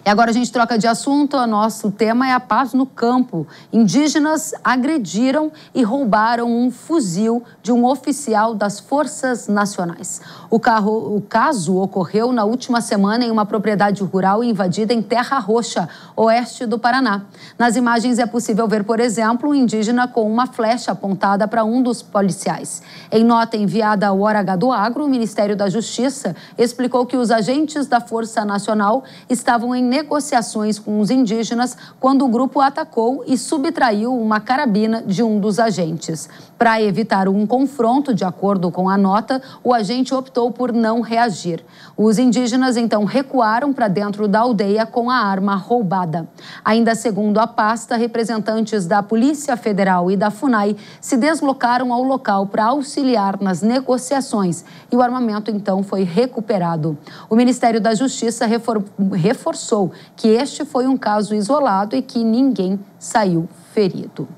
E agora a gente troca de assunto, o nosso tema é a paz no campo. Indígenas agrediram e roubaram um fuzil de um oficial das Forças Nacionais. O caso ocorreu na última semana em uma propriedade rural invadida em Terra Roxa, oeste do Paraná. Nas imagens é possível ver, por exemplo, um indígena com uma flecha apontada para um dos policiais. Em nota enviada ao Hora H do Agro, o Ministério da Justiça explicou que os agentes da Força Nacional estavam em negociações com os indígenas quando o grupo atacou e subtraiu uma carabina de um dos agentes. Para evitar um confronto, de acordo com a nota, o agente optou por não reagir. Os indígenas então recuaram para dentro da aldeia com a arma roubada. Ainda segundo a pasta, representantes da Polícia Federal e da FUNAI se deslocaram ao local para auxiliar nas negociações e o armamento então foi recuperado. O Ministério da Justiça reforçou que este foi um caso isolado e que ninguém saiu ferido.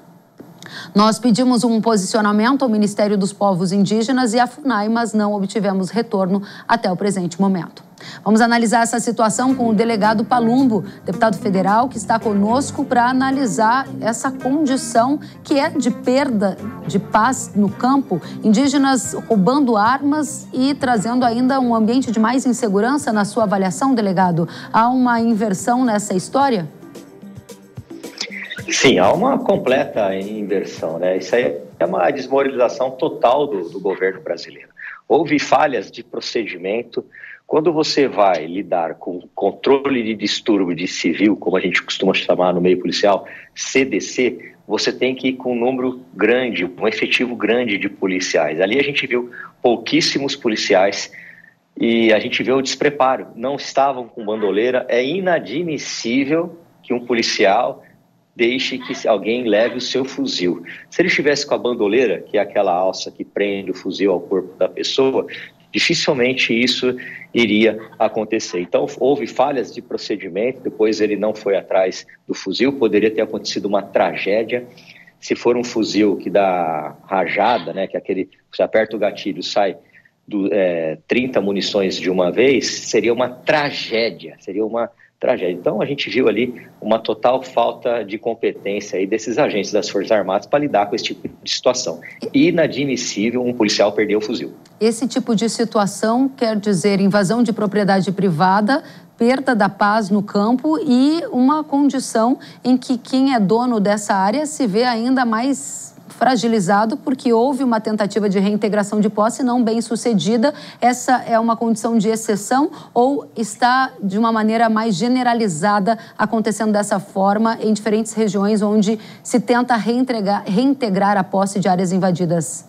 Nós pedimos um posicionamento ao Ministério dos Povos Indígenas e à FUNAI, mas não obtivemos retorno até o presente momento. Vamos analisar essa situação com o delegado Palumbo, deputado federal, que está conosco para analisar essa condição que é de perda de paz no campo, indígenas roubando armas e trazendo ainda um ambiente de mais insegurança. Na sua avaliação, delegado, há uma inversão nessa história? Sim, há uma completa inversão, né? Isso aí é uma desmoralização total do governo brasileiro. Houve falhas de procedimento. Quando você vai lidar com controle de distúrbio de civil, como a gente costuma chamar no meio policial, CDC, você tem que ir com um número grande, um efetivo grande de policiais. Ali a gente viu pouquíssimos policiais e a gente viu o despreparo. Não estavam com bandoleira. É inadmissível que um policial deixe que alguém leve o seu fuzil. Se ele estivesse com a bandoleira, que é aquela alça que prende o fuzil ao corpo da pessoa, dificilmente isso iria acontecer. Então, houve falhas de procedimento, depois ele não foi atrás do fuzil, poderia ter acontecido uma tragédia. Se for um fuzil que dá rajada, né, que é aquele, você aperta o gatilho, sai 30 munições de uma vez, seria uma tragédia, Então, a gente viu ali uma total falta de competência aí desses agentes das Forças Armadas para lidar com esse tipo de situação. Inadmissível um policial perder o fuzil. Esse tipo de situação quer dizer invasão de propriedade privada, perda da paz no campo e uma condição em que quem é dono dessa área se vê ainda mais fragilizado porque houve uma tentativa de reintegração de posse não bem sucedida. Essa é uma condição de exceção ou está de uma maneira mais generalizada acontecendo dessa forma em diferentes regiões onde se tenta reintegrar a posse de áreas invadidas?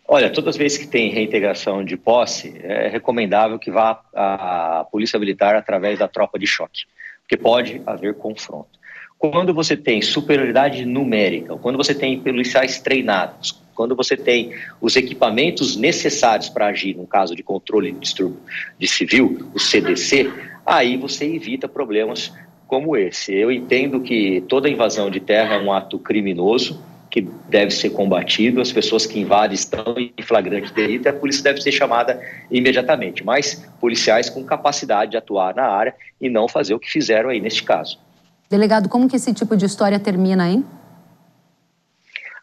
Olha, todas as vezes que tem reintegração de posse, é recomendável que vá a Polícia Militar através da tropa de choque, porque pode haver confronto. Quando você tem superioridade numérica, quando você tem policiais treinados, quando você tem os equipamentos necessários para agir no caso de controle de distúrbio de civil, o CDC, aí você evita problemas como esse. Eu entendo que toda invasão de terra é um ato criminoso que deve ser combatido, as pessoas que invadem estão em flagrante delito e a polícia deve ser chamada imediatamente, mas policiais com capacidade de atuar na área e não fazer o que fizeram aí neste caso. Delegado, como que esse tipo de história termina, hein?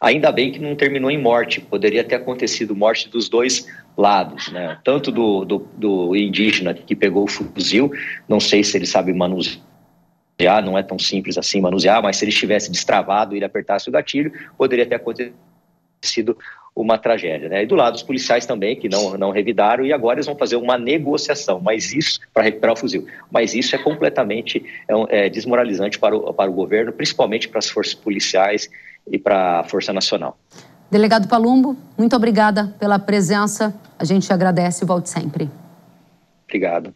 Ainda bem que não terminou em morte. Poderia ter acontecido morte dos dois lados, né? Tanto do indígena que pegou o fuzil, não sei se ele sabe manusear, não é tão simples assim manusear, mas se ele estivesse destravado e ele apertasse o gatilho, poderia ter acontecido uma tragédia, né? E do lado dos policiais também, que não revidaram, e agora eles vão fazer uma negociação, mas isso, para recuperar o fuzil. Mas isso é completamente desmoralizante para o governo, principalmente para as forças policiais e para a Força Nacional. Delegado Palumbo, muito obrigada pela presença. A gente agradece e volte sempre. Obrigado.